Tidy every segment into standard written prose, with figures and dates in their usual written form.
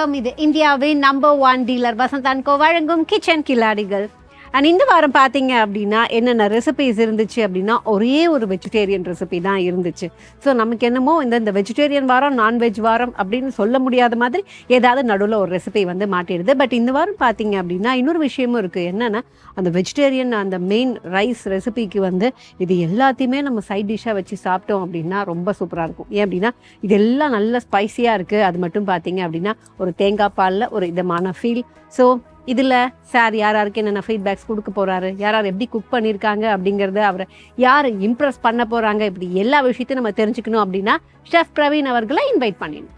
வணக்கம். இது இந்தியாவின் number 1 dealer Vasanth and co வழங்கும் கிச்சன் கில்லாடிகள். அண்ட் இந்த வாரம் பார்த்தீங்க அப்படின்னா என்னென்ன ரெசிபிஸ் இருந்துச்சு அப்படின்னா ஒரே ஒரு வெஜிடேரியன் ரெசிபி தான் இருந்துச்சு. ஸோ நமக்கு என்னமோ இந்த வெஜிடேரியன் வாரம் நான்வெஜ் வாரம் அப்படின்னு சொல்ல முடியாத மாதிரி ஏதாவது நடுவில் ஒரு ரெசிபி வந்து மாட்டிடுது. பட் இந்த வாரம் பார்த்தீங்க அப்படின்னா இன்னொரு விஷயமும் இருக்குது. என்னென்னா அந்த வெஜிடேரியன் அந்த மெயின் ரைஸ் ரெசிபிக்கு வந்து இது எல்லாத்தையுமே நம்ம சைட் டிஷ்ஷாக வச்சு சாப்பிட்டோம் அப்படின்னா ரொம்ப சூப்பராக இருக்கும். ஏன் அப்படின்னா இதெல்லாம் நல்ல ஸ்பைஸியாக இருக்குது. அது மட்டும் பார்த்தீங்க அப்படின்னா ஒரு தேங்காய் பாலில் ஒரு இதமான ஃபீல். ஸோ இதில் சார் யாருக்கு என்னென்ன ஃபீட்பேக்ஸ் கொடுக்க போகிறாரு, யார் எப்படி குக் பண்ணியிருக்காங்க அப்படிங்கிறத, அவரை யார் இம்ப்ரெஸ் பண்ண போகிறாங்க, இப்படி எல்லா விஷயத்தையும் நம்ம தெரிஞ்சுக்கணும் அப்படின்னா ஷெஃப் பிரவீன் அவர்களை இன்வைட் பண்ணிடணும்.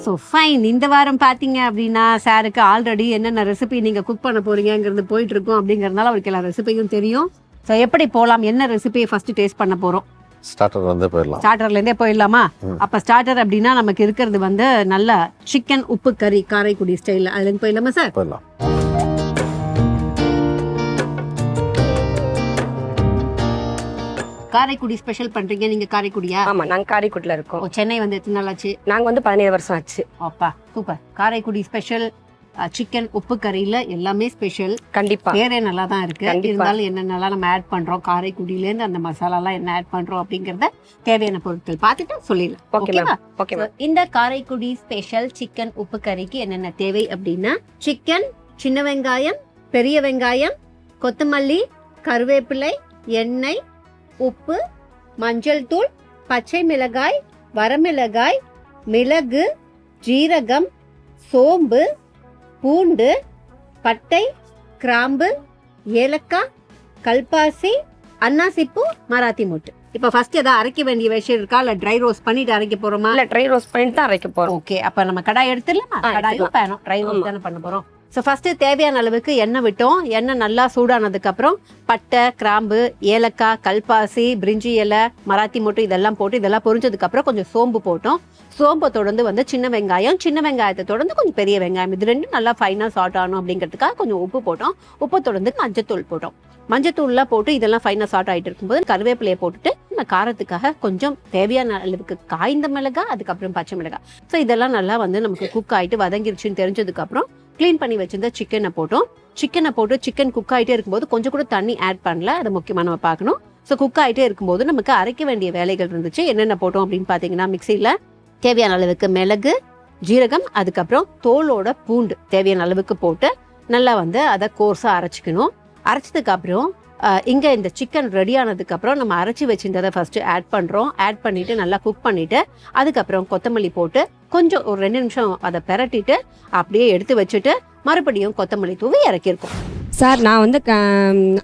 So fine. இந்த வாரம் பார்த்தீங்க அப்படின்னா சாருக்கு ஆல்ரெடி என்னென்ன ரெசிபி நீங்கள் குக் பண்ண போகிறீங்கிறது போயிட்டுருக்கோம். அப்படிங்கிறதுனால அவருக்கு எல்லா ரெசிபியும் தெரியும். ஸோ எப்படி போகலாம், என்ன ரெசிபியை ஃபஸ்ட்டு டேஸ்ட் பண்ண போகிறோம்? ஸ்டார்டர்லேருந்தே போயிடலாமா? அப்போ ஸ்டார்டர் அப்படின்னா நமக்கு இருக்கிறது வந்து நல்ல சிக்கன் உப்பு கறி காரைக்குடி ஸ்டைலில். அதுலேருந்து போயிடலாமா சார்? போயிடலாம். காரைக்குடி ஸ்பெஷல் பண்ணுறீங்க நீங்கள்? காரைக்குடியா? ஆமாம், நாங்கள் காரைக்குடியில் இருக்கோம். சென்னை வந்து எத்தனை நாள் ஆச்சு? நாங்கள் வந்து 17 வருஷம் ஆச்சு. அப்பா சூப்பர். காரைக்குடி ஸ்பெஷல் சிக்கன் உப்பு கறியில் எல்லாமே ஸ்பெஷல். கண்டிப்பா பேரே நல்லா தான் இருக்கு. இருந்தாலும் என்னென்னலாம் நம்ம ஆட் பண்றோம், காரைக்குடியிலேருந்து அந்த மசாலாலாம் என்ன ஆட் பண்றோம் அப்படிங்கறத தேவையான பொருட்கள் பார்த்துட்டு சொல்லிடலாம். ஓகேவா? இந்த காரைக்குடி ஸ்பெஷல் சிக்கன் உப்பு கறிக்கு என்னென்ன தேவை அப்படின்னா சிக்கன், சின்ன வெங்காயம், பெரிய வெங்காயம், கொத்தமல்லி, கருவேப்பிலை, எண்ணெய், உப்பு, மஞ்சள் தூள், பச்சை மிளகாய், வரமிளகாய், மிளகு, ஜீரகம், சோம்பு, பூண்டு, பட்டை, கிராம்பு, ஏலக்காய், கல்பாசி, அன்னாசிப்பூ, மராத்தி மொட்டு. இப்போ ஃபர்ஸ்ட் ஏதாவது அரைக்க வேண்டிய விஷயம் இருக்கா, இல்லை ட்ரை ரோஸ்ட் பண்ணிட்டு அரைக்க போறோமா? இல்லை, ட்ரை ரோஸ்ட் பண்ணிட்டு தான் அரைக்க போறோம். ஓகே, அப்போ நம்ம கடாய் எடுத்துடலாமா? கடாயும் பேனும் ட்ரை ரோஸ்ட் தானே பண்ண போறோம். ஸோ ஃபஸ்ட்டு தேவையான அளவுக்கு எண்ணெய் விட்டோம். எண்ணெய் நல்லா சூடானதுக்கப்புறம் பட்டை, கிராம்பு, ஏலக்காய், கல்பாசி, பிரிஞ்சி இலை, மராத்தி மொட்டு இதெல்லாம் போட்டு இதெல்லாம் பொரிஞ்சதுக்கப்புறம் கொஞ்சம் சோம்பு போட்டோம். சோம்பை தொடர்ந்து வந்து சின்ன வெங்காயத்தை தொடர்ந்து கொஞ்சம் பெரிய வெங்காயம், இது ரெண்டும் நல்லா ஃபைனாக சாட் ஆகணும் அப்படிங்கிறதுக்காக கொஞ்சம் உப்பு போட்டோம். உப்பு தொடர்ந்து மஞ்சத்தூள் போட்டோம். மஞ்சத்தூள்லாம் போட்டு இதெல்லாம் ஃபைனாக சாட் ஆகிட்டு இருக்கும்போது கருவேப்பிலையை போட்டுட்டு நம்ம காரத்துக்காக கொஞ்சம் தேவையான அளவுக்கு காய்ந்த மிளகாய், அதுக்கப்புறம் பச்சை மிளகாய். ஸோ இதெல்லாம் நல்லா வந்து நமக்கு குக் ஆகிட்டு வதங்கிருச்சுன்னு தெரிஞ்சதுக்கப்புறம் க்ளீன் பண்ணி வச்சிருந்த சிக்கனை போட்டோம். சிக்கனை போட்டு சிக்கன் குக் ஆகிட்டே இருக்கும்போது கொஞ்சம் கூட தண்ணி ஆட் பண்ணல, அது முக்கியமாக நம்ம பார்க்கணும். ஸோ குக் ஆகிட்டே இருக்கும்போது நமக்கு அரைக்க வேண்டிய வேலைகள் இருந்துச்சு. என்னென்ன போட்டோம் அப்படின்னு பார்த்தீங்கன்னா மிக்சியில் தேவையான அளவுக்கு மிளகு, ஜீரகம், அதுக்கப்புறம் தோலோட பூண்டு தேவையான அளவுக்கு போட்டு நல்லா வந்து அதை கோர்ஸாக அரைச்சிக்கணும். அரைச்சதுக்கு அப்புறம் இங்கே இந்த சிக்கன் ரெடி ஆனதுக்கப்புறம் நம்ம அரைச்சி வச்சிருந்ததை ஃபர்ஸ்ட் ஆட் பண்ணுறோம். ஆட் பண்ணிட்டு நல்லா குக் பண்ணிட்டு அதுக்கப்புறம் கொத்தமல்லி போட்டு கொஞ்சம் ஒரு 2 நிமிஷம் அதை பெரட்டிட்டு அப்படியே எடுத்து வச்சுட்டு மறுபடியும் கொத்தமல்லி தூவி இறக்கியிருக்கோம். சார், நான் வந்து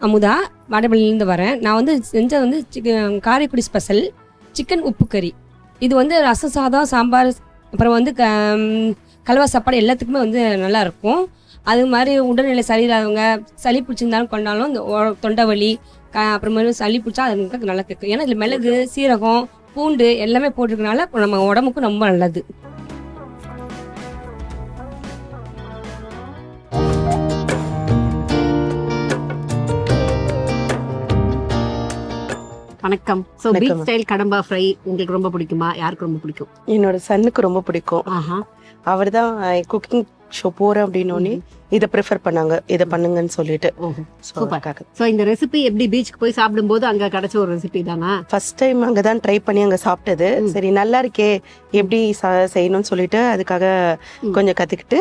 அமுதா வடபள்ளியிலேருந்து வரேன். நான் வந்து செஞ்சது வந்து காரைக்குடி ஸ்பெஷல் சிக்கன் உப்பு கறி. இது வந்து ரசம் சாதம், சாம்பார், அப்புறம் வந்து கலவா சாப்பாடு எல்லாத்துக்குமே வந்து நல்லா இருக்கும். அது மாதிரி உடல்நிலை சரியில்லாதவங்க, சளி பிடிச்சிருந்தாலும் கொண்டாலும் இந்த தொண்டை வலி அப்புறமேலும் சளி பிடிச்சா அது நல்லா கேட்கும். ஏன்னா இதில் மிளகு, சீரகம், பூண்டு எல்லாமே போட்டிருக்கனால நம்ம உடம்புக்கும் ரொம்ப நல்லது. வணக்கம். ஸோ பீச் ஸ்டைல் கடம்பா ஃப்ரை உங்களுக்கு ரொம்ப பிடிக்குமா? யாருக்கு ரொம்ப பிடிக்கும்? என்னோட சன்னுக்கு ரொம்ப பிடிக்கும். அவர் தான் குக்கிங் ஷோ போறேன் அப்படின்னு இதை ப்ரிஃபர் பண்ணாங்க, இதை பண்ணுங்கன்னு சொல்லிட்டு. ஸோ இந்த ரெசிபி எப்படி பீச்சுக்கு போய் சாப்பிடும்போது அங்கே கிடைச்ச ஒரு ரெசிபி தானா? ஃபர்ஸ்ட் டைம் அங்கே தான் ட்ரை பண்ணி அங்கே சாப்பிட்டது. சரி நல்லா இருக்கே, எப்படி செய்யணும்னு சொல்லிட்டு அதுக்காக கொஞ்சம் கற்றுக்கிட்டு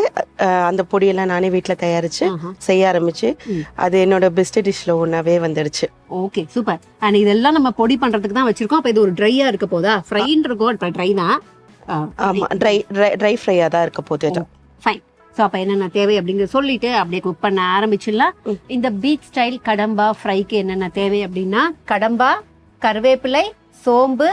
அந்த பொடியெல்லாம் நானே வீட்டில் தயாரித்து செய்ய ஆரம்பிச்சு அது என்னோட பெஸ்ட் டிஷ்ல ஒன்றாவே வந்துடுச்சு. Okay, super. அண்ட் இதெல்லாம் நம்ம பொடி பண்ணுறதுக்கு தான் வச்சிருக்கோம். அப்போ இது ஒரு ட்ரையாக இருக்க போதா? ஃப்ரைன்னு இருக்கும், இப்போ ட்ரை தான். ஆமாம், ட்ரை ஃப்ரையாக தான் இருக்க போகுது. ஃபைன். ஸோ அப்போ என்னென்ன தேவை அப்படிங்கிறது சொல்லிட்டு அப்படியே குக் பண்ண ஆரம்பிச்சிடலாம். இந்த பீச் ஸ்டைல் கடம்பா ஃப்ரைக்கு என்னென்ன தேவை அப்படின்னா கடம்பா, கருவேப்பிலை, சோம்பு,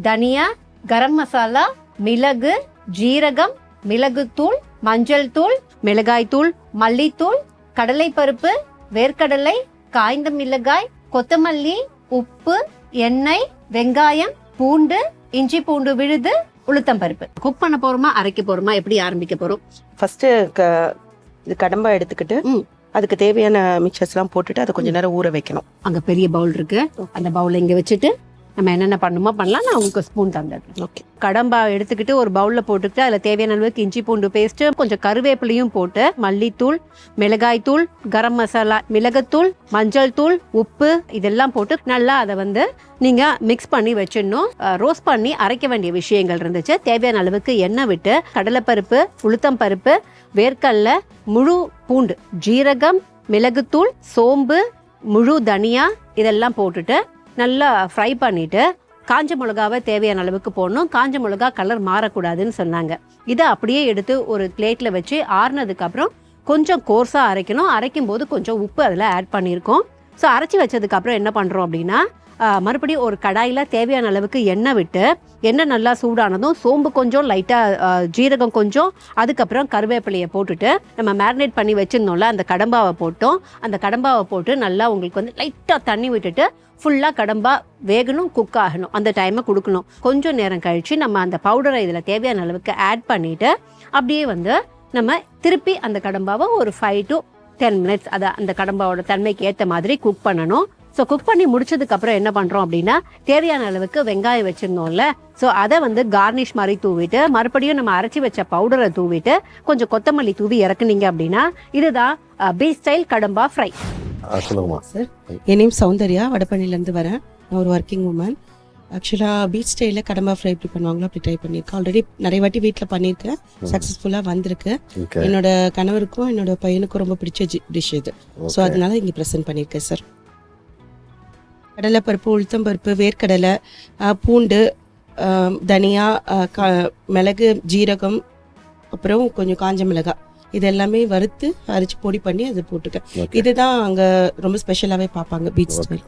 தனியா, கரம் மசாலா, மிளகு, ஜீரகம், மிளகுத்தூள், மஞ்சள் தூள், மிளகாய் தூள், மல்லித்தூள், கடலைப்பருப்பு, வேர்க்கடலை, காய்ந்த மிளகாய், கொத்தமல்லி, உப்பு, எண்ணெய், வெங்காயம், பூண்டு, இஞ்சி பூண்டு விழுது, உளுத்தம் பருப்பு. குக் பண்ண போறோமா, அரைக்க போறோமா, எப்படி ஆரம்பிக்க போறோம்? ஃபர்ஸ்ட் இது கடம்பா எடுத்துக்கிட்டு அதுக்கு தேவையான மிக்சர்ஸ் எல்லாம் போட்டுட்டு அதை கொஞ்ச நேரம் ஊற வைக்கணும். அங்க பெரிய பவுல் இருக்கு, அந்த பவுல் இங்க வச்சுட்டு நம்ம என்னென்ன பண்ணுமோ பண்ணலாம். நான் உங்களுக்கு ஸ்பூன் தந்துடுறேன். ஓகே. கடம்பா எடுத்துக்கிட்டு ஒரு பவுலில் போட்டுக்கிட்டு அதில் தேவையான அளவுக்கு இஞ்சி பூண்டு பேஸ்ட்டு, கொஞ்சம் கருவேப்பிலையும் போட்டு மல்லித்தூள், மிளகாய் தூள், கரம் மசாலா, மிளகுத்தூள், மஞ்சள் தூள், உப்பு இதெல்லாம் போட்டு நல்லா அதை வந்து நீங்கள் மிக்ஸ் பண்ணி வச்சிடணும். ரோஸ்ட் பண்ணி அரைக்க வேண்டிய விஷயங்கள் இருந்துச்சு. தேவையான அளவுக்கு எண்ணெய் விட்டு கடலைப்பருப்பு, உளுத்தம் பருப்பு, வேர்க்கடலை, முழு பூண்டு, ஜீரகம், மிளகுத்தூள், சோம்பு, முழு தனியா இதெல்லாம் போட்டுட்டு நல்லா ஃப்ரை பண்ணிட்டு காஞ்ச மிளகாவை தேவையான அளவுக்கு போடணும். காஞ்ச மிளகா கலர் மாறக்கூடாதுன்னு சொன்னாங்க. இதை அப்படியே எடுத்து ஒரு பிளேட்டில் வச்சு ஆறுனதுக்கு அப்புறம் கொஞ்சம் கோர்ஸாக அரைக்கணும். அரைக்கும் போது கொஞ்சம் உப்பு அதில் ஆட் பண்ணியிருக்கோம். ஸோ அரைச்சி வச்சதுக்கு அப்புறம் என்ன பண்ணுறோம் அப்படின்னா மறுபடியும் ஒரு கடாயில் தேவையான அளவுக்கு எண்ணெய் விட்டு எண்ணெய் நல்லா சூடானதும் சோம்பு கொஞ்சம் லைட்டாக, ஜீரகம் கொஞ்சம், அதுக்கப்புறம் கருவேப்பிலையை போட்டுட்டு நம்ம மேரினேட் பண்ணி வச்சுருந்தோம்ல அந்த கடம்பாவை போட்டோம். அந்த கடம்பாவை போட்டு நல்லா உங்களுக்கு வந்து லைட்டாக தண்ணி விட்டுட்டு ஃபுல்லாக கடம்பா வேகணும், குக் ஆகணும். அந்த டைமை கொடுக்கணும். கொஞ்சம் நேரம் கழித்து நம்ம அந்த பவுடரை இதில் தேவையான அளவுக்கு ஆட் பண்ணிவிட்டு அப்படியே வந்து நம்ம திருப்பி அந்த கடம்பாவை ஒரு 5 to 10 minutes அதை அந்த கடம்பாவோட தன்மைக்கு ஏற்ற மாதிரி குக் பண்ணணும். ஸோ குக் பண்ணி முடிச்சதுக்கப்புறம் என்ன பண்ணுறோம் அப்படின்னா தேவையான அளவுக்கு வெங்காயம் வச்சுருந்தோம்ல, ஸோ அதை வந்து கார்னிஷ் மாதிரி தூவிட்டு மறுபடியும் நம்ம அரைச்சி வச்ச பவுடரை தூவிட்டு கொஞ்சம் கொத்தமல்லி தூவி இறக்குனீங்க அப்படின்னா இதுதான் பீச் ஸ்டைல் கடம்பா ஃப்ரை. சொல்லுங்கம்மா. சார், என் நேம் சௌந்தர்யா, வடபழனிலேருந்து வரேன். நான் ஒரு ஒர்க்கிங் உமன். ஆக்சுவலாக பீச் ஸ்டைலில் கடம்பா ஃப்ரை எப்படி பண்ணுவாங்களோ அப்படி ட்ரை பண்ணியிருக்கேன். ஆல்ரெடி நிறைய வாட்டி வீட்டில் பண்ணியிருக்கேன், சக்ஸஸ்ஃபுல்லாக வந்திருக்கு. என்னோட கணவருக்கும் என்னோட பையனுக்கும் ரொம்ப பிடிச்ச டிஷ் இது. ஸோ அதனால இங்கே ப்ரெசென்ட் பண்ணியிருக்கேன் சார். கடலைப்பருப்பு, உளுத்தம்பருப்பு, வேர்க்கடலை, பூண்டு, தனியா, மிளகு, ஜீரகம், அப்புறம் கொஞ்சம் காஞ்ச மிளகாய் இது எல்லாமே வறுத்து அரைச்சி பொடி பண்ணி அதை போட்டுட்டேன். இதுதான் அங்கே ரொம்ப ஸ்பெஷலாகவே பார்ப்பாங்க பீச் ஸ்டைல்.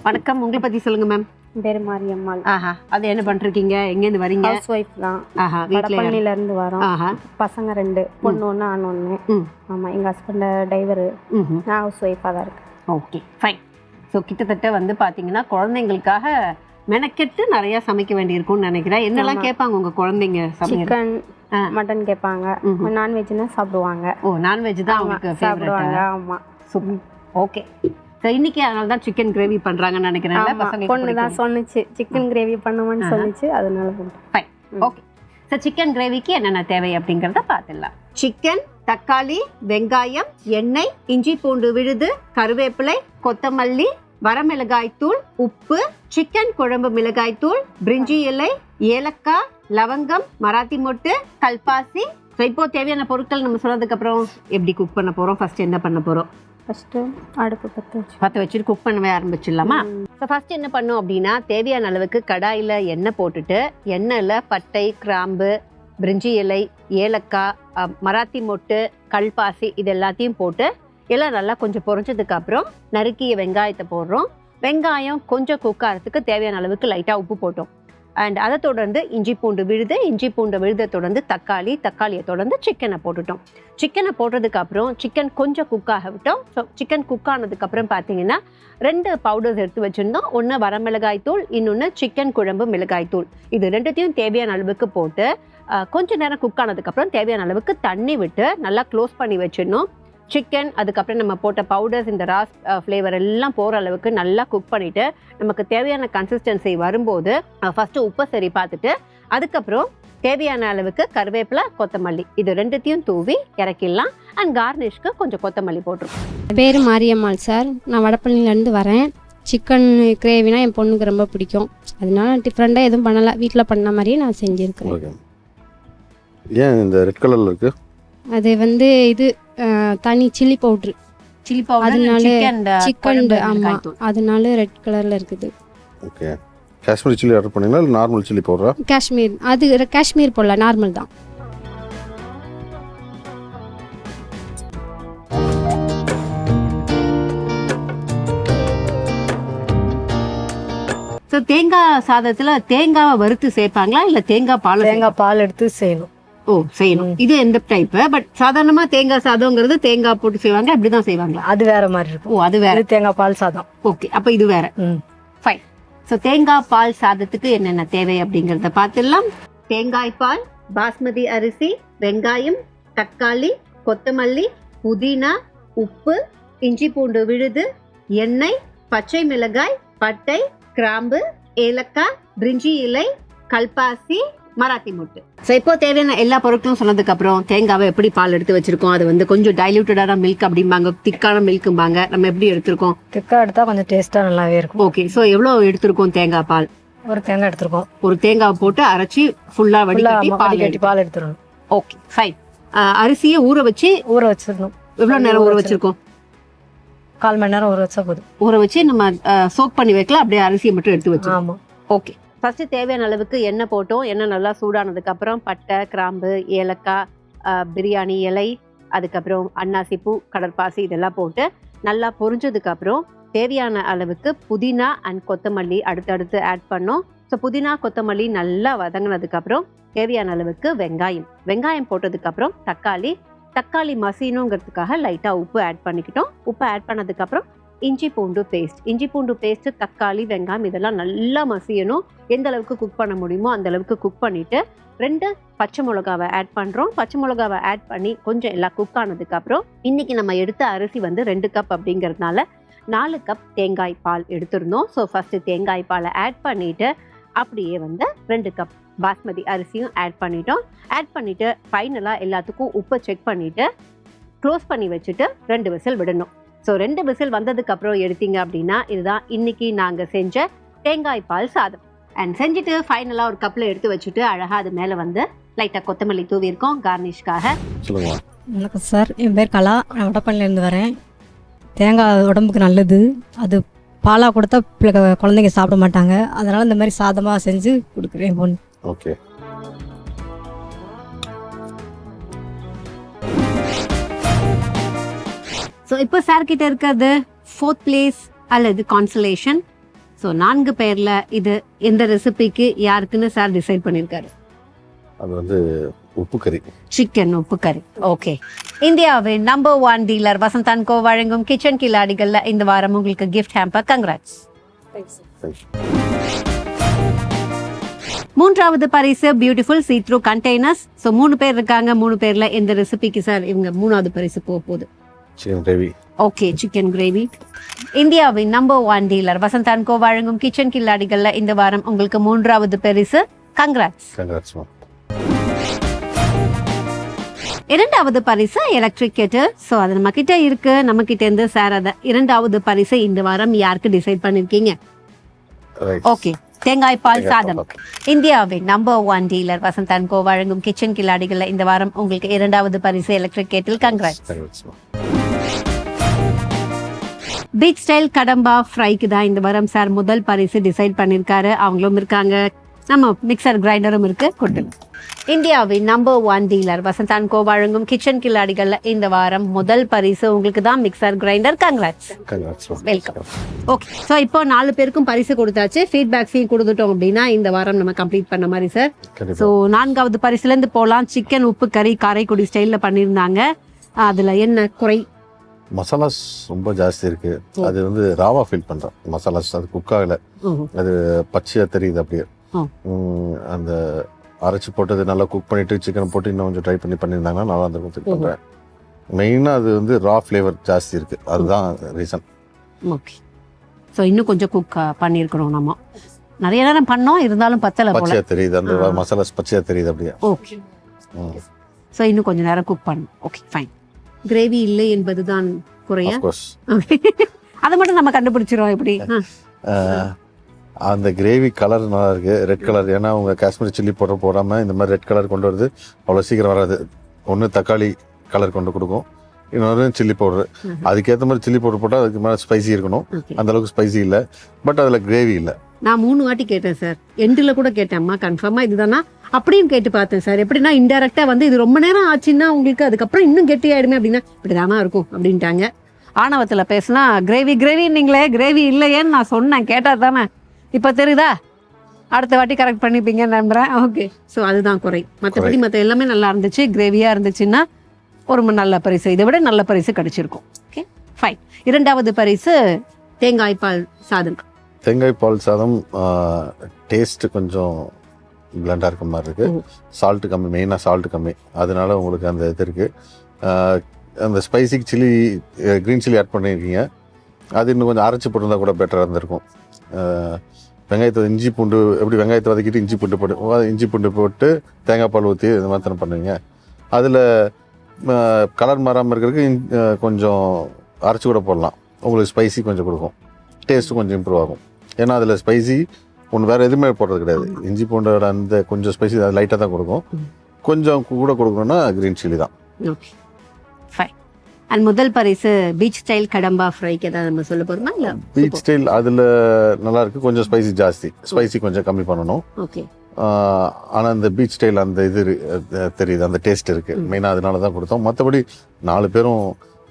வணக்கம், உங்களை பற்றி சொல்லுங்க மேம். பேர் மாரியம்மாள். அது என்ன பண்ணிருக்கீங்க, எங்கேருந்து வரீங்க? ஹவுஸ் ஒய்ஃப் தான். வடபழனில இருந்து வரோம். பசங்க 2, பொண்ணு 1, ஆண் 1. ஆமா, எங்க ஹஸ்பண்ட் டிரைவர், நான் ஹவுஸ் ஒய்ஃபா தான் இருக்கேன். Okay, fine. ஸோ கிட்டத்தட்ட வந்து பார்த்தீங்கன்னா குழந்தைங்களுக்காக மெனக்கெட்டு நிறைய சமைக்க வேண்டியிருக்கும்னு நினைக்கிறேன். என்னெல்லாம் கேட்பாங்க உங்க குழந்தைங்க? சிக்கன், மட்டன் கேட்பாங்க. நான்வெஜ்னா சாப்பிடுவாங்க. ஓ, நான்வெஜ் தான் அவங்களுக்கு சாப்பிடுவாங்க. ஆமா, சூப்பர். ஓகே. ஸோ இன்னைக்கு அதனால தான் சிக்கன் கிரேவி பண்ணுறாங்கன்னு நினைக்கிறேன். பொண்ணு தான் சொன்னிச்சு சிக்கன் கிரேவி பண்ணுவோன்னு சொல்லிச்சு, அதனால பண்ணுறேன். Fine, okay. ஸோ சிக்கன் கிரேவிக்கு என்னென்ன தேவை அப்படிங்கிறத பார்த்துடலாம். சிக்கன், தக்காளி, வெங்காயம், எண்ணெய், இஞ்சி பூண்டு விழுது, கருவேப்பிலை, கொத்தமல்லி, வரமிளகாய் தூள், உப்பு, சிக்கன் குழம்பு மிளகாய் தூள், பிரிஞ்சி இலை, ஏலக்காய், லவங்கம், மராத்தி மொட்டு, கல்பாசி. ஸோ இப்போ தேவையான பொருட்கள் நம்ம சொன்னதுக்கு அப்புறம் எப்படி குக் பண்ண போறோம்? ஃபர்ஸ்ட் என்ன பண்ண போறோம்? ஃபர்ஸ்ட் அடுப்பு பற்ற வச்சுட்டு குக் பண்ணவே ஆரம்பிச்சிடலாமா? ஸோ ஃபர்ஸ்ட் என்ன பண்ணோம் அப்படின்னா தேவையான அளவுக்கு கடாயில் எண்ணெய் போட்டுட்டு எண்ணெயில் பட்டை, கிராம்பு, பிரிஞ்சி இலை, ஏலக்காய், மராத்தி மொட்டு, கல்பாசி இது எல்லாத்தையும் போட்டு எல்லாம் நல்லா கொஞ்சம் பொரிஞ்சதுக்கு அப்புறம் நறுக்கிய வெங்காயத்தை போடுறோம். வெங்காயம் கொஞ்சம் குக் ஆகிறதுக்கு தேவையான அளவுக்கு லைட்டாக உப்பு போட்டோம். அண்ட் அதை தொடர்ந்து இஞ்சி பூண்டு விழுது, இஞ்சி பூண்டு விழுதை தொடர்ந்து தக்காளியை தொடர்ந்து சிக்கனை போட்டுட்டோம். சிக்கனை போட்டதுக்கு அப்புறம் சிக்கன் கொஞ்சம் குக் ஆக விட்டோம். ஸோ சிக்கன் குக் ஆனதுக்கப்புறம் பார்த்தீங்கன்னா 2 பவுடர்ஸ் எடுத்து வச்சுருந்தோம். ஒன்று வரமிளகாய் தூள், இன்னொன்று சிக்கன் குழம்பு மிளகாய் தூள். இது ரெண்டுத்தையும் தேவையான அளவுக்கு போட்டு கொஞ்ச நேரம் குக் ஆனதுக்கப்புறம் தேவையான அளவுக்கு தண்ணி விட்டு நல்லா க்ளோஸ் பண்ணி வச்சிடணும். சிக்கன், அதுக்கப்புறம் நம்ம போட்ட பவுடர்ஸ், இந்த ராஸ் ஃப்ளேவர் எல்லாம் போகிற அளவுக்கு நல்லா குக் பண்ணிவிட்டு நமக்கு தேவையான கன்சிஸ்டன்சி வரும்போது ஃபஸ்ட்டு உப்பை சரி பார்த்துட்டு அதுக்கப்புறம் தேவையான அளவுக்கு கருவேப்பிலை, கொத்தமல்லி இது ரெண்டுத்தையும் தூவி இறக்கிடலாம். அண்ட் கார்னிஷ்க்கு கொஞ்சம் கொத்தமல்லி போட்டுருக்கோம். பேர் மாரியம்மாள் சார். நான் வடபழனிலேருந்து வரேன். சிக்கன் கிரேவினா என் பொண்ணுக்கு ரொம்ப பிடிக்கும். அதனால டிஃப்ரெண்ட்டாக எதுவும் பண்ணலை, வீட்டில் பண்ண மாதிரியே நான் செஞ்சுருக்கேன். ஏன் இந்த ரெட் கலரில் இருக்குது? அது வந்து இது தனி சில்லி பவுட்ரு, அதனால சிக்கன், ஆமாம், அதனால ரெட் கலரில் இருக்குது. ஓகே. காஷ்மீர் சில்லி ஆர்டர் பண்ணீங்களா இல்லை நார்மல் சில்லி பவுடரா? காஷ்மீர், அது காஷ்மீர் போடல, நார்மல் தான். ஸோ தேங்காய் சாதத்தில் தேங்காவை வறுத்து சேர்ப்பாங்களா இல்லை தேங்காய் பால் எடுத்து செய்யணும்? ஓ, செய்யணும். இது எந்த டைப்? பட் சாதாரணமா தேங்காய் சாதம்ங்கிறது தேங்காய் போட்டு செய்வாங்க, அப்படிதான் செய்வாங்களா? அது வேற மாதிரி இருக்கும். ஓ, அது வேற. தேங்காய் பால் சாதம். ஓகே, அப்ப இது வேற. ஃபைன். ஸோ தேங்காய் பால் சாதத்துக்கு என்னென்ன தேவை அப்படிங்கிறத பார்த்துடலாம். தேங்காய் பால், பாஸ்மதி அரிசி, வெங்காயம், தக்காளி, கொத்தமல்லி, புதினா, உப்பு, இஞ்சி பூண்டு விழுது, எண்ணெய், பச்சை மிளகாய், பட்டை, கிராம்பு, ஏலக்காய், பிரிஞ்சி இலை, கல்பாசி, மராத்தி மொட்டு. ஸோ இப்போ தேவையான எல்லா பொருட்களும் சொன்னதுக்கு அப்புறம் தேங்காவை எப்படி பால் எடுத்து வச்சிருக்கோம், அது வந்து கொஞ்சம் டைல்யூட்டடான மில்க் அப்படிம்பாங்க, திக்கான மில்க்கும்பாங்க. நம்ம எப்படி எடுத்திருக்கோம்? திக்கா எடுத்தா கொஞ்சம் டேஸ்டா நல்லாவே இருக்கும். ஓகே, ஸோ எவ்வளோ எடுத்திருக்கோம் தேங்காய் பால்? ஒரு தேங்காய் எடுத்திருக்கோம். ஒரு தேங்காய் போட்டு அரைச்சி ஃபுல்லா வடிகட்டி பால் எடுத்துடணும். Okay fine. அரிசியை ஊற வச்சிடணும். எவ்வளவு நேரம் ஊற வச்சிருக்கோம்? 1/4 மணி நேரம் ஊற வச்சா போதும். ஊற வச்சு நம்ம சோக் பண்ணி வைக்கலாம், அப்படியே அரிசியை மட்டும் எடுத்து வச்சு. ஆமா. ஓகே, ஃபர்ஸ்ட் தேவையான அளவுக்கு எண்ணெய் போட்டோம். எண்ணெய் நல்லா சூடானதுக்கு அப்புறம் பட்டை, கிராம்பு, ஏலக்காய், பிரியாணி இலை, அதுக்கப்புறம் அன்னாசி பூ, கடற்பாசி இதெல்லாம் போட்டு நல்லா பொரிஞ்சதுக்கு அப்புறம் தேவையான அளவுக்கு புதினா அண்ட் கொத்தமல்லி அடுத்தடுத்து ஆட் பண்ணோம். ஸோ புதினா கொத்தமல்லி நல்லா வதங்கினதுக்கு அப்புறம் தேவையான அளவுக்கு வெங்காயம் போட்டதுக்கு அப்புறம் தக்காளி மசியணுங்கிறதுக்காக லைட்டாக உப்பு ஆட் பண்ணிக்கிட்டோம். உப்பு ஆட் பண்ணதுக்கப்புறம் இஞ்சி பூண்டு பேஸ்ட், தக்காளி, வெங்காயம் இதெல்லாம் நல்லா மசியணும். எந்த அளவுக்கு குக் பண்ண முடியுமோ அந்த அளவுக்கு குக் பண்ணிட்டு 2 பச்சை மிளகாவை ஆட் பண்ணுறோம். பச்சை மிளகாவை ஆட் பண்ணி கொஞ்சம் எல்லாம் குக் ஆனதுக்கப்புறம் இன்னைக்கு நம்ம எடுத்த அரிசி வந்து 2 கப் அப்படிங்கிறதுனால 4 கப் தேங்காய் பால் எடுத்திருந்தோம். ஸோ ஃபர்ஸ்ட் தேங்காய் பாலை ஆட் பண்ணிட்டு அப்படியே வந்து 2 கப் பாஸ்மதி அரிசியும் ஆட் பண்ணிட்டு ஃபைனலாக எல்லாத்துக்கும் உப்பை செக் பண்ணிட்டு க்ளோஸ் பண்ணி வச்சுட்டு 2 விசில் விடணும். ஸோ 2 விசில் வந்ததுக்கு அப்புறம் எடுத்தீங்க அப்படின்னா இதுதான் இன்னைக்கு நாங்கள் செஞ்ச தேங்காய் பால் சாதம். அண்ட் செஞ்சுட்டு ஃபைனலாக ஒரு கப்பில் எடுத்து வச்சுட்டு அழகாக அது மேலே வந்து லைட்டாக கொத்தமல்லி தூவிருக்கோம் கார்னிஷ்காக. வணக்கம் சார், என் பேர் கலா, நான் வடப்பள்ளியிலேருந்து வரேன். தேங்காய் உடம்புக்கு நல்லது. அது பாலாக கொடுத்தா குழந்தைங்க சாப்பிட மாட்டாங்க. அதனால் இந்த மாதிரி சாதமாக செஞ்சு கொடுக்குறேன் பொண்ணு. ஓகே. ஸோ இப்போ சார் கிட்ட இருக்கிறது 4th பிளேஸ் அல்லது கான்சலேஷன். ஸோ 4 பேர்ல இது எந்த ரெசிபிக்கு யாருக்குன்னு சார் டிசைட் பண்ணியிருக்காரு? அது வந்து உப்பு கறி, சிக்கன் உப்பு கறி. ஓகே, இந்தியாவின் number 1 dealer Vasanth and co வழங்கும் கிச்சன் கில்லாடிகள்ல இந்த வாரம் உங்களுக்கு கிஃப்ட் ஹேம்பர். கங்க்ராட்ஸ். மூன்றாவது பரிசு பியூட்டிஃபுல் சீ-த்ரூ கண்டெய்னர்ஸ். ஸோ 3 பேர் இருக்காங்க. 3 பேர்ல எந்த ரெசிபிக்கு சார் இவங்க 3வது பரிசு போகுது? Chicken gravy. Okay, chicken gravy. இந்தியாவின் number 1 dealer Vasanth and co வழங்கும் கிச்சன் கில்லாடிகள்ல இந்த வாரம் உங்களுக்கு 3வது பரிசு. கங்க்ராட்ஸ். இரண்டாவது பரிசு எலக்ட்ரிக் கெட்டில். ஸோ அது நம்ம கிட்ட இருக்கு. நம்ம கிட்ட இருந்து சார் அதை 2வது பரிசு இந்த வாரம் யாருக்கு டிசைட் பண்ணிருக்கீங்க? ஓகே, தேங்காய் பால் சாதம். இந்தியாவின் number 1 dealer Vasanth and co வழங்கும் கிச்சன் கில்லாடிகள்ல இந்த வாரம் உங்களுக்கு 2வது பரிசு electric Kettle. Congrats. Beach style கடம்பா ஃப்ரைக்கு தான் இந்த வாரம் சார் முதல் பரிசு டிசைட் பண்ணிருக்காரு. அவங்களும் இருக்காங்க, நம்ம மிக்சர் கிரைண்டரும் இருக்கு. கொடுத்துங்க. இந்தியாவின் number 1 dealer Vasanth and co வழங்கும் கிச்சன் கில்லாடிகள்ல இந்த வாரம் முதல் பரிசு உங்களுக்கு தான் mixer grinder. Congrats. Welcome. Okay, so இப்போ 4 பேருக்கும் பரிசு கொடுத்தாச்சு. ஃபீட்பேக்ஸையும் கொடுத்துட்டோம் அப்படின்னா இந்த வாரம் நம்ம கம்ப்ளீட் பண்ண மாதிரி சார். ஸோ 4வது பரிசுல இருந்து போகலாம். சிக்கன் உப்பு கறி காரைக்குடி ஸ்டைல்ல பண்ணியிருந்தாங்க. அதுல என்ன குறை? மசாலாஸ் ரொம்ப ஜாஸ்தி இருக்கு. அது வந்து ராவா ஃபீல் பண்றேன். மசாலாஸ் அது குக் ஆகல, அது பச்சையா தெரியுது. அப்படியே அந்த அரைச்சி போட்டது நல்லா குக் பண்ணிட்டு சிக்கன் போட்டு இன்னும் கொஞ்சம் ட்ரை பண்ணியிருந்தாங்கன்னா நல்லா இருந்திருக்கும் ஃபீல் பண்றேன். மெயினா அது வந்து ரா ஃப்ளேவர் ஜாஸ்தி இருக்கு, அதுதான் ரீசன். ஓகே, ஸோ இன்னும் கொஞ்சம் குக் பண்ணியிருக்கிறோம். நம்ம நிறைய நேரம் பண்ணோம், இருந்தாலும் பத்தலை போல. பச்சையா தெரியுது, அந்த மசாலாஸ் பச்சையா தெரியுது அப்படியே. ஓகே, ஸோ இன்னும் கொஞ்சம் நேரம் குக் பண்ணணும். Okay fine. கிரேவி இல்லை என்பதுதான் குறையா? அதை மட்டும் நம்ம கண்டுபிடிச்சிரும் எப்படி? அந்த கிரேவி கலர் நல்லா இருக்கு, ரெட் கலர். ஏன்னா அவங்க காஷ்மீரி சில்லி பவுடர் போடாமல் இந்த மாதிரி ரெட் கலர் கொண்டு வருது. அவ்வளோ சீக்கிரம் வராது. ஒன்று தக்காளி கலர் கொண்டு கொடுக்கும், இன்னொரு சில்லி பவுடர். அதுக்கேற்ற மாதிரி சில்லி பவுடர் போட்டால் அதுக்கு மேலே ஸ்பைசி இருக்கணும். அந்த அளவுக்கு ஸ்பைசி இல்லை, பட் அதில் கிரேவி இல்லை. நான் 3 வாட்டி கேட்டேன் சார், எண்டில் கூட கேட்டேன், அம்மா கன்ஃபார்மாக இதுதானா அப்படின்னு கேட்டு பார்த்தேன் சார். எப்படின்னா இன்டெரக்டாக வந்து இது ரொம்ப நேரம் ஆச்சுன்னா உங்களுக்கு அதுக்கப்புறம் இன்னும் கெட்டியாயிடுமே அப்படின்னா இப்படி தானா இருக்கும் அப்படின்ட்டாங்க. ஆணவத்தில் பேசினா கிரேவின்னீங்களே, கிரேவி இல்லையேன்னு நான் சொன்னேன். கேட்டால் தானே இப்போ தெரியுதா? அடுத்த வாட்டி கரெக்ட் பண்ணிப்பீங்கன்னு நம்புறேன். ஓகே, ஸோ அதுதான் குறை. மற்றபடி மற்ற எல்லாமே நல்லா இருந்துச்சு. கிரேவியாக இருந்துச்சுன்னா ஒரு நல்ல பரிசு, இதை விட நல்ல பரிசு கிடைச்சிருக்கும். Okay fine. 2வது பரிசு தேங்காய் பால் சாதம். தேங்காய் பால் சாதம் டேஸ்ட் கொஞ்சம் பிளண்டாக இருக்க மாதிரி இருக்குது. சால்ட்டு கம்மி, மெயினாக சால்ட்டு கம்மி, அதனால உங்களுக்கு அந்த இது இருக்குது. அந்த ஸ்பைசிக்கு சில்லி க்ரீன் சில்லி ஆட் பண்ணியிருக்கீங்க, அது இன்னும் கொஞ்சம் அரைச்சி போட்டிருந்தா கூட பெட்டராக இருந்திருக்கும். வெங்காயத்தை இஞ்சி பூண்டு எப்படி வெங்காயத்தை வதக்கிட்டு இஞ்சி பூண்டு போட்டு தேங்காய் பால் ஊற்றி இந்த மாதிரி தானே பண்ணுவீங்க. அதில் கலர் மாறாமல் இருக்கிறதுக்கு கொஞ்சம் அரைச்சி கூட போடலாம், உங்களுக்கு ஸ்பைசி கொஞ்சம் கொடுக்கும், டேஸ்ட்டு கொஞ்சம் இம்ப்ரூவ் ஆகும். ஏன்னா அதில் ஸ்பைசி ஒன்று வேறு எதுவுமே போடுறது கிடையாது. இஞ்சி பூண்டோட அந்த கொஞ்சம் ஸ்பைசி அது லைட்டாக தான் கொடுக்கும். கொஞ்சம் கூட கொடுக்கணும்னா க்ரீன் சில்லி தான். Okay fine. அண்ட் முதல் பரிசு பீச் ஸ்டைல் கடம்பா ஃப்ரைக்கு ஏதாவது நம்ம சொல்ல போகிறோமா? இல்லை பீச் ஸ்டைல் அதில் நல்லா இருக்குது, கொஞ்சம் ஸ்பைசி ஜாஸ்தி, ஸ்பைசி கொஞ்சம் கம்மி பண்ணணும். ஓகே. ஆனால் இந்த பீச் ஸ்டைல் அந்த இது தெரியுது, அந்த டேஸ்ட் இருக்குது, மெயினாக அதனால தான் கொடுத்தோம். மற்றபடி 4 பேரும்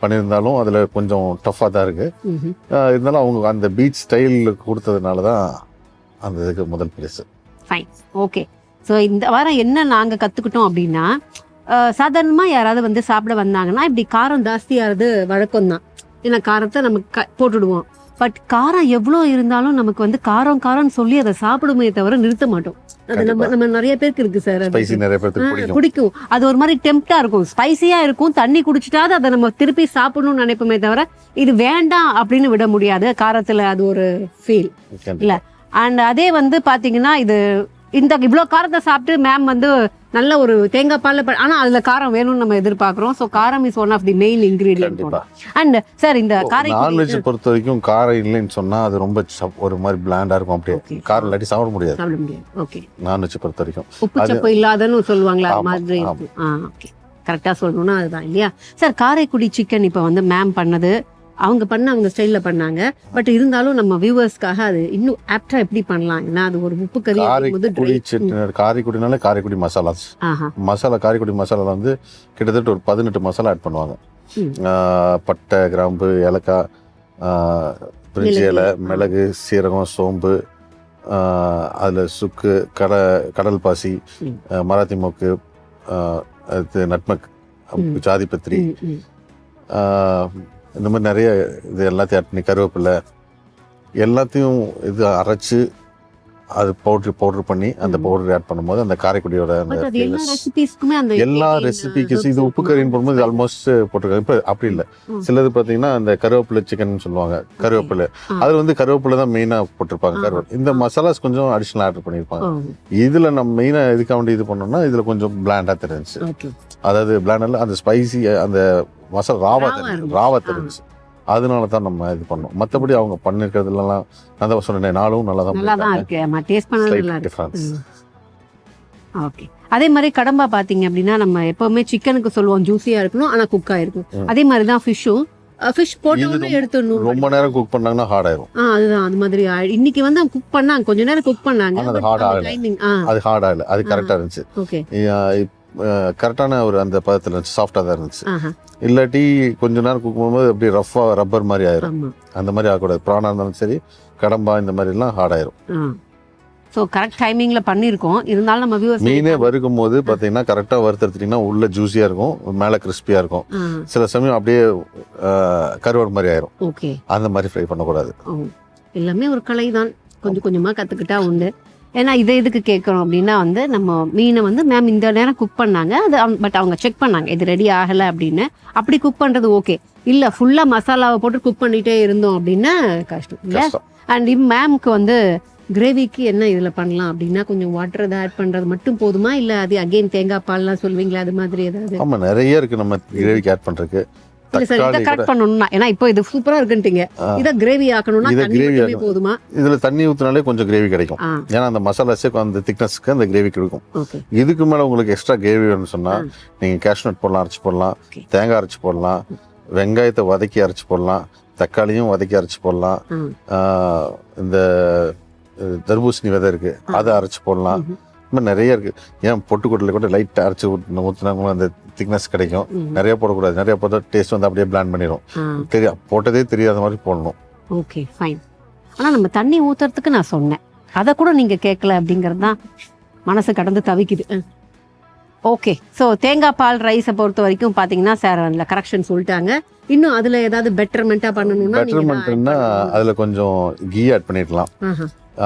பண்ணியிருந்தாலும் அதில் கொஞ்சம் டஃப்பாக தான் இருக்குது. இருந்தாலும் அவங்க அந்த பீச் ஸ்டைல் கொடுத்ததுனால தான் அந்த இதுக்கு முதல் பரிசு. ஃபைன். ஓகே. ஸோ இந்த வாரம் என்ன நாங்கள் கற்றுக்கிட்டோம் அப்படின்னா, சாதாரணமாக யாராவது வந்து சாப்பிட வந்தாங்கன்னா இப்படி காரம் ஜாஸ்தியாகிறது வழக்கம் தான். ஏன்னா காரத்தை நம்ம போட்டுடுவோம். பட் காரம் எவ்வளோ இருந்தாலும் நமக்கு வந்து காரம்னு சொல்லி அதை சாப்பிடுமே தவிர நிறுத்த மாட்டோம். அது நம்ம நிறைய பேருக்கு இருக்கு சார், நிறைய பேருக்கு பிடிக்கும். அது ஒரு மாதிரி டெம்ப்டா இருக்கும், ஸ்பைசியா இருக்கும். தண்ணி குடிச்சிட்டாவது அதை நம்ம திருப்பி சாப்பிடணும்னு நினைப்போமே தவிர இது வேண்டாம் அப்படின்னு விட முடியாது. காரத்துல அது ஒரு ஃபீல் இல்ல. அண்ட் அதே வந்து பாத்தீங்கன்னா இது இந்த இவ்வளோ காரத்தை சாப்பிட்டு மேம் வந்து நல்ல ஒரு தேங்காய் பால், ஆனால் அதில் காரம் வேணும்னு நம்ம எதிர்பார்க்குறோம். ஸோ காரம் is one of the main ingredient. And sir இந்த நான்வெஜ் பொறுத்த வரைக்கும் காரம் இல்லைன்னு சொன்னால் அது ரொம்ப ஒரு மாதிரி பிளாண்டாக இருக்கும், அப்படியே காரம் இல்லாட்டி சாப்பிட முடியாது. ஓகே. நான்வெஜ் பொறுத்த வரைக்கும் உப்பு சப்பு இல்லாதன்னு சொல்லுவாங்களா, அது மாதிரி இருக்கும். ஓகே, கரெக்டாக சொல்லணும்னா அதுதான் இல்லையா சார். காரைக்குடி சிக்கன் இப்போ வந்து மேம் பண்ணது அவங்க ஸ்டைலில் பண்ணாங்க. பட் இருந்தாலும் நம்ம வியூவர்ஸ்க்காக அது இன்னும் ஆப்டா எப்படி பண்ணலாம், ஏன்னா அது ஒரு உப்பு கறி. காரைக்குடினாலே காரைக்குடி மசாலா காரைக்குடி மசாலா வந்து கிட்டத்தட்ட ஒரு 18 மசாலா ஆட் பண்ணுவாங்க. பட்டை, கிராம்பு, ஏலக்காய், பிரிஞ்சி இலை, மிளகு, சீரகம், சோம்பு, அதில் சுக்கு, கடல் பாசி, மராத்தி மொக்கு, நட்மக், ஜாதிபத்திரி, இந்த மாதிரி நிறைய இது எல்லாத்தையும் ஆட் பண்ணி கருவேப்பிலை எல்லாத்தையும் இது அரைச்சி அது பவுடர் பண்ணி அந்த பவுடர் ஆட் பண்ணும்போது அந்த காரைக்குடியோட எல்லா ரெசிபிக்கு இது உப்பு கறின்னு போடும்போது ஆல்மோஸ்ட் போட்டிருக்காங்க. இப்போ அப்படி இல்லை, சிலது பார்த்தீங்கன்னா அந்த கருவேப்பிலை சிக்கன் சொல்லுவாங்க, கருவேப்பிலை அதில் வந்து கருவேப்பிலை தான் மெயினாக போட்டிருப்பாங்க. கருவேப்பிலை இந்த மசாலாஸ் கொஞ்சம் அடிஷ்னல் ஆட் பண்ணியிருப்பாங்க. இதில் நம்ம மெயினாக எதுக்காக வேண்டி இது பண்ணோம்னா இதில் கொஞ்சம் பிளாண்டாக தெரிஞ்சிச்சு. அதாவது பிளாண்டில் அந்த ஸ்பைசி அந்த மசாலா ராவா தெரிஞ்சிச்சு. அதனால தான் நம்ம இது பண்ணோம். மற்றபடி அவங்க பண்ணிருக்கிறதுலாம் நான் தான் சொன்னேன், நாளும் நல்லா தான் இருக்கு. ஓகே. அதே மாதிரி கடம்பா பாத்தீங்க அப்படின்னா நம்ம எப்பவுமே சிக்கனுக்கு சொல்லுவோம் ஜூஸியா இருக்கணும், ஆனா குக் ஆயிருக்கும். அதே மாதிரி தான் ஃபிஷ்ஷும் ஃபிஷ் போட்டு எடுத்துடணும். ரொம்ப நேரம் குக் பண்ணாங்கன்னா ஹார்ட் ஆயிரும். அதுதான் அந்த மாதிரி இன்னைக்கு வந்து குக் பண்ணாங்க, கொஞ்ச நேரம் குக் பண்ணாங்க, அது ஹார்ட் ஆகல, அது கரெக்டா இருந்துச்சு. ஓகே. கரெக்டான ஒரு அந்த பதத்தில் இருந்துச்சு, சாஃப்டாக தான் இருந்துச்சு. இல்லாட்டி கொஞ்ச நேரம் குக் பண்ணும்போது அப்படியே ரஃபாக ரப்பர் மாதிரி ஆயிரும். அந்த மாதிரி ஆகக்கூடாது. ப்ரானா இருந்தாலும் சரி, கடம்பா இந்த மாதிரிலாம் ஹார்ட் ஆயிரும். ஸோ கரெக்ட் டைமிங்கில் பண்ணியிருக்கோம். இருந்தாலும் நம்ம வியூவர்ஸ் மீனே வறுக்கும் போது பார்த்தீங்கன்னா கரெக்டாக வறுத்தெடுத்துட்டிங்கன்னா உள்ள ஜூஸியாக இருக்கும், மேலே கிறிஸ்பியாக இருக்கும். சில சமயம் அப்படியே கருவாடு மாதிரி ஆயிரும். ஓகே. அந்த மாதிரி ஃப்ரை பண்ணக்கூடாது. எல்லாமே ஒரு கலை தான், கொஞ்சம் கொஞ்சமாக கற்றுக்கிட்டா உண்டு. ஏன்னா இதுக்கு கேட்குறோம் அப்படின்னா வந்து நம்ம மீனை வந்து மேம் இந்த நேரம் குக் பண்ணாங்க, அது பட் அவங்க செக் பண்ணாங்க இது ரெடி ஆகலை அப்படின்னு. அப்படி குக் பண்ணுறது ஓகே. இல்லை ஃபுல்லாக மசாலாவை போட்டு குக் பண்ணிகிட்டே இருந்தோம் அப்படின்னா கஷ்டம் இல்லை. அண்ட் மேம்க்கு வந்து கிரேவிக்கு என்ன இதில் பண்ணலாம் அப்படின்னா கொஞ்சம் வாட்டர் அதை ஆட் பண்ணுறது மட்டும் போதுமா, இல்லை அது அகெயின் தேங்காய் பால்லாம் சொல்லுவீங்களா, அது மாதிரி ஏதாவது? ஆமாம், நிறைய இருக்குது நம்ம கிரேவிக்கு ஆட் பண்ணுறதுக்கு. ஏன்னா இப்போ இது சூப்பரா இருக்குன்ட்டீங்க, இத கிரேவி ஆக்கணும்னா தண்ணி போதுமா? இதுல தண்ணி ஊத்துனாலே கொஞ்சம் கிரேவி கிடைக்கும். ஏன்னா அந்த மசாலாஸே அந்த திக்னஸ்க்கு அந்த கிரேவி கிடைக்கும். இதுக்கு மேல உங்களுக்கு எக்ஸ்ட்ரா கிரேவி வேணும்னு சொன்னா நீங்க கேஷ்நட் போடலாம், அரைச்சு போடலாம், தேங்காய் அரைச்சு போடலாம், வெங்காயத்தை வதக்கி அரைச்சு போடலாம், தக்காளியும் வதக்கி அரைச்சு போடலாம், இந்த தர்பூசணி விதை இருக்கு அதை அரைச்சு போடலாம். இன்னும் நிறைய இருக்கு. ஏன் பொட்டுக்கொட்டில் கூட லைட்டாக அரைச்சி ஊற்றினாங்களும் அந்த திக்னஸ் கிடைக்கும். நிறைய போடக்கூடாது, நிறைய போட்டால் டேஸ்ட் வந்து அப்படியே பிளான் பண்ணிடும். போட்டதே தெரியாத மாதிரி போடணும். Okay fine. ஆனால் நம்ம தண்ணி ஊற்றுறதுக்கு நான் சொன்னேன், அதை கூட நீங்கள் கேட்கல அப்படிங்கிறது தான் மனசு கடந்து தவிக்குது. ஓகே. ஸோ தேங்காய் பால் ரைஸை பொறுத்த வரைக்கும் பார்த்தீங்கன்னா சார் அதில் கரெக்ஷன் சொல்லிட்டாங்க. இன்னும் அதில் ஏதாவது பெட்டர்மெண்ட்டாக பண்ணணும்னா பெட்டர்மெண்ட்னா அதில் கொஞ்சம் கீ ஆட் பண்ணிடலாம்.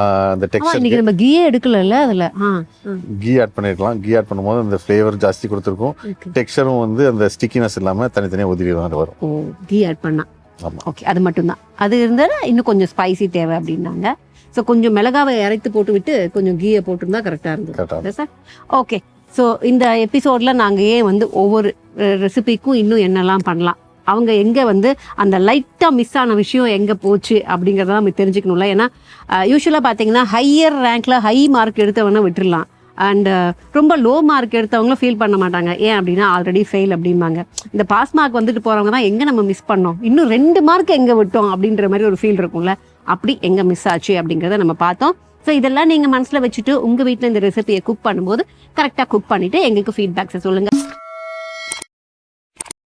அந்த ஆமா, டெக்ஸ்டர் இன்னைக்கு நம்ம கீயே எடுக்கல அதுல. கீ ஆட் பண்ணிருக்கலாம். கீ ஆட் பண்ணும்போது அந்த ஃப்ளேவர் ஜாஸ்தி கொடுத்துருக்கும். டெக்ஸ்டரும் வந்து அந்த ஸ்டிக்கினஸ் இல்லாமல் தனித்தனியாக உதிரி மாதிரி வரும். ஓ, கீ ஆட் பண்ணா. ஆமாம். ஓகே, அது மட்டும்தான். அது இருந்தால் இன்னும் கொஞ்சம் ஸ்பைசி தேவை அப்படின்னாங்க. ஸோ கொஞ்சம் மிளகாவை இறைத்து போட்டு விட்டு கொஞ்சம் கீயை போட்டிருந்தா கரெக்டாக இருந்தது சார். ஓகே, ஸோ இந்த எபிசோடில் நாங்கள் ஏன் வந்து ஒவ்வொரு ரெசிபிக்கும் இன்னும் என்னெல்லாம் பண்ணலாம், அவங்க எங்கே வந்து அந்த லைட்டாக மிஸ் ஆன விஷயம் எங்கே போச்சு அப்படிங்கிறத நம்ம தெரிஞ்சுக்கணும்ல. ஏன்னா யூஸ்வலாக பார்த்தீங்கன்னா ஹையர் ரேங்க்கில் ஹை மார்க் எடுத்தவொன்னே விட்டுடலாம். அண்ட் ரொம்ப லோ மார்க் எடுத்தவங்களும் ஃபீல் பண்ண மாட்டாங்க. ஏன் அப்படின்னா ஆல்ரெடி ஃபெயில் அப்படிம்பாங்க. இந்த பாஸ் மார்க் வந்துட்டு போகிறவங்க தான் எங்கே நம்ம மிஸ் பண்ணோம், இன்னும் 2 மார்க் எங்கே விட்டோம் அப்படின்ற மாதிரி ஒரு ஃபீல் இருக்கும்ல. அப்படி எங்கே மிஸ் ஆச்சு அப்படிங்கிறத நம்ம பார்த்தோம். ஸோ இதெல்லாம் நீங்கள் மனசில் வச்சுட்டு உங்கள் வீட்டில் இந்த ரெசிபியை குக் பண்ணும்போது கரெக்டாக குக் பண்ணிவிட்டு எங்களுக்கு ஃபீட்பேக்ஸை சொல்லுங்கள்.